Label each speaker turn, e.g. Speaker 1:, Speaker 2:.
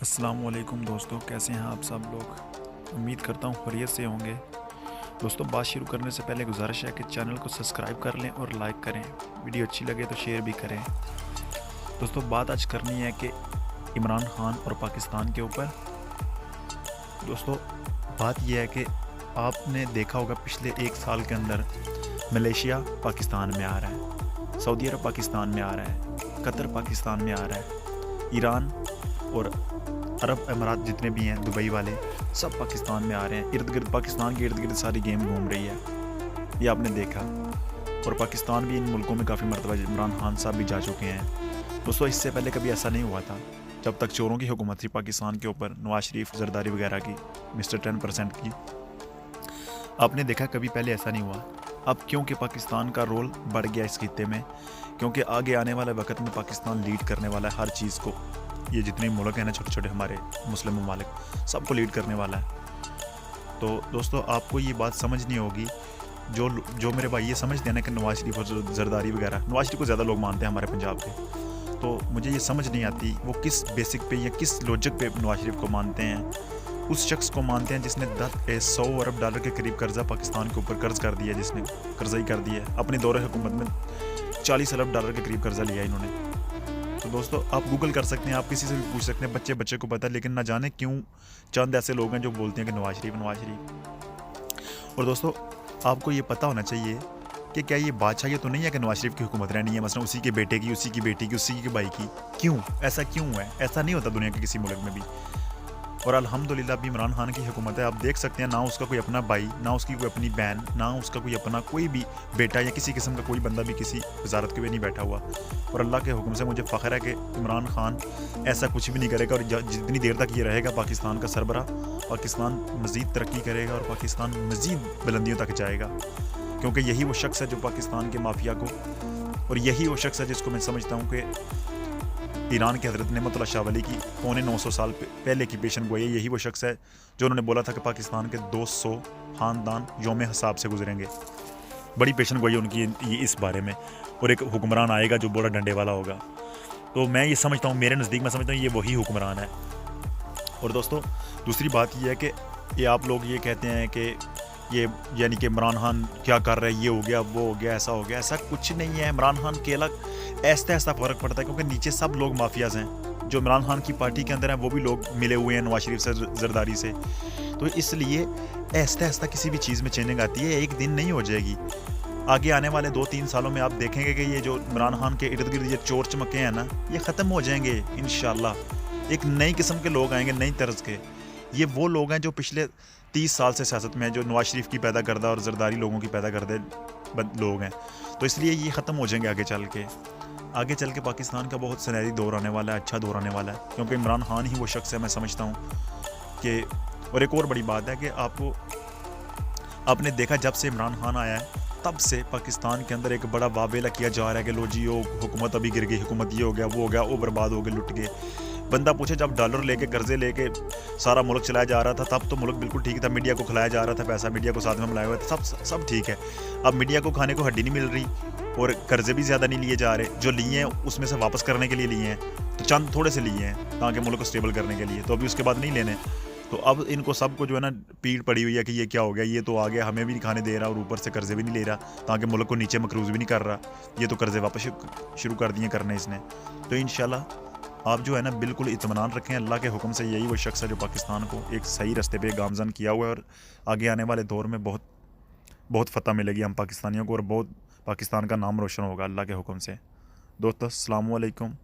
Speaker 1: अस्सलामुअलैकुम दोस्तों, कैसे हैं आप सब लोग। उम्मीद करता हूँ खैरियत से होंगे। दोस्तों, बात शुरू करने से पहले गुजारिश है कि चैनल को सब्सक्राइब कर लें और लाइक करें। वीडियो अच्छी लगे तो शेयर भी करें। दोस्तों, बात आज करनी है कि इमरान खान और पाकिस्तान के ऊपर। दोस्तों, बात यह है कि आपने देखा होगा पिछले एक साल के अंदर मलेशिया पाकिस्तान में आ रहा है, सऊदी अरब पाकिस्तान में आ रहा है, कतर पाकिस्तान में आ रहा है, ईरान और अरब अमारात जितने भी हैं दुबई वाले सब पाकिस्तान में आ रहे हैं। इर्द गिर्द पाकिस्तान के इर्द गिर्द सारी गेम घूम रही है, ये आपने देखा। और पाकिस्तान भी इन मुल्कों में काफ़ी मरतबा इमरान खान साहब भी जा चुके हैं। दोस्तों, इससे पहले कभी ऐसा नहीं हुआ था जब तक चोरों की हुकूमत थी पाकिस्तान के ऊपर, नवाज शरीफ, जरदारी वगैरह की, मिस्टर 10% की। आपने देखा कभी पहले ऐसा नहीं हुआ। अब क्योंकि पाकिस्तान का रोल बढ़ गया इस खित्ते में, क्योंकि आगे आने वाले वक्त में पाकिस्तान लीड करने वाला है हर चीज़ को। ये जितने मुल्क हैं ना, छोटे छोटे हमारे मुस्लिम ममालिक, सबको लीड करने वाला है। तो दोस्तों, आपको ये बात समझनी होगी। जो जो मेरे भाई ये समझते हैं ना कि नवाज शरीफ और जरदारी वगैरह, नवाज शरीफ को ज़्यादा लोग मानते हैं हमारे पंजाब के, तो मुझे ये समझ नहीं आती वो किस बेसिक पे या किस लॉजिक पे नवाज शरीफ को मानते हैं। उस शख्स को मानते हैं जिसने 100 अरब डॉलर के करीब कर्जा पाकिस्तान के ऊपर कर्ज कर दिया, जिसने कर्जा ही कर दिया है। अपने दौरे हुकूमत में 40 अरब डॉलर के करीब कर्जा लिया इन्होंने। तो दोस्तों, आप गूगल कर सकते हैं, आप किसी से भी पूछ सकते हैं, बच्चे बच्चे को पता है। लेकिन ना जाने क्यों चंद ऐसे लोग हैं जो बोलते हैं कि नवाज शरीफ, नवाज शरीफ। और दोस्तों, आपको ये पता होना चाहिए कि क्या ये बादशाह ये तो नहीं है कि नवाज शरीफ की हुकूमत रहनी है, मसलन उसी के बेटे की, उसी की बेटी की, उसी के भाई की। क्यों ऐसा क्यों है? ऐसा नहीं होता दुनिया के किसी मुल्क में भी। और अल्हम्दुलिल्लाह भी इमरान खान की हुकूमत है। आप देख सकते हैं, ना उसका कोई अपना भाई, ना उसकी कोई अपनी बहन, ना उसका कोई अपना कोई भी बेटा या किसी किस्म का कोई बंदा भी किसी वजारत के भी नहीं बैठा हुआ। और अल्लाह के हुक्म से मुझे फ़ख्र है कि इमरान खान ऐसा कुछ भी नहीं करेगा। और जितनी देर तक ये रहेगा पाकिस्तान का सरबरा, पाकिस्तान मज़ीद तरक्की करेगा और पाकिस्तान मज़ीद बुलंदियों तक जाएगा। क्योंकि यही वो शख्स है जो पाकिस्तान के माफिया को, और यही वो शख्स है जिसको मैं समझता हूँ कि ईरान के हज़रत नेमतुल्लाह शाह वली की 950 साल पहले की पेशन गोई है। यही वो शख्स है जो उन्होंने बोला था कि पाकिस्तान के 200 ख़ानदान यौम हिसाब से गुजरेंगे। बड़ी पेशन गोई है उनकी ये इस बारे में। और एक हुक्मरान आएगा जो बड़ा डंडे वाला होगा। तो मैं ये समझता हूँ, मेरे नज़दीक मैं समझता हूँ ये वही हुक्मरान है। और दोस्तों, दूसरी बात ये है कि ये आप लोग ये कहते हैं कि ये यानी कि इमरान खान क्या कर रहा है, ये हो गया, वो हो गया, ऐसा हो गया। ऐसा कुछ नहीं है। इमरान खान के अलग ऐसा ऐसा फ़र्क पड़ता है क्योंकि नीचे सब लोग माफियाज़ हैं। जो इमरान खान की पार्टी के अंदर हैं वो भी लोग मिले हुए हैं नवाज शरीफ से, जरदारी से। तो इसलिए ऐसा ऐसा किसी भी चीज़ में चेंजिंग आती है, एक दिन नहीं हो जाएगी। आगे आने वाले 2-3 सालों में आप देखेंगे कि ये जो इमरान खान के इर्द गिर्द ये चोर चमके हैं ना, ये ख़त्म हो जाएंगे इंशाल्लाह। एक नई किस्म के लोग आएंगे, नई तर्ज के। ये वो लोग हैं जो पिछले 30 साल से सियासत में हैं, जो नवाज शरीफ की पैदा करदा और जरदारी लोगों की पैदा करदे लोग हैं। तो इसलिए ये ख़त्म हो जाएंगे आगे चल के पाकिस्तान का बहुत सुनहरी दौर आने वाला है, अच्छा दौर आने वाला है। क्योंकि इमरान खान ही वो शख्स है, मैं समझता हूँ कि। और एक और बड़ी बात है कि आपने देखा जब से इमरान खान आया है तब से पाकिस्तान के अंदर एक बड़ा वावेला किया जा रहा है कि लो जी वो हुकूमत अभी गिर गई, हुकूमत ये हो गया, वो हो गया, वो बर्बाद हो गए, लुट गए। बंदा पूछे, जब डॉलर लेके कर्जे लेके सारा मुल्क चलाया जा रहा था तब तो मुल्क बिल्कुल ठीक था, मीडिया को खिलाया जा रहा था, पैसा मीडिया को साथ में मिलाया हुआ था, सब ठीक है। अब मीडिया को खाने को हड्डी नहीं मिल रही और कर्जे भी ज़्यादा नहीं लिए जा रहे। जो लिए हैं उसमें से वापस करने के लिए लिए हैं, तो चंद थोड़े से लिए हैं ताकि मुल्क को स्टेबल करने के लिए, तो अभी उसके बाद नहीं लेने। तो अब इनको सबको जो है ना पीड़ पड़ी हुई है कि ये क्या हो गया, ये तो आ गया, हमें भी नहीं खाने दे रहा और ऊपर से कर्जे भी नहीं ले रहा, ताकि मुल्क को नीचे मकरूज़ भी नहीं कर रहा। ये तो कर्जे वापस शुरू कर दिए करने इसने। तो इंशाल्लाह आप जो है ना बिल्कुल इत्मीनान रखें, अल्लाह के हुक्म से यही वो शख्स है जो पाकिस्तान को एक सही रास्ते पे गामजन किया हुआ है। और आगे आने वाले दौर में बहुत बहुत फ़तह मिलेगी हम पाकिस्तानियों को, और बहुत पाकिस्तान का नाम रोशन होगा अल्लाह के हुक्म से। दोस्तों, अस्सलाम वालेकुम।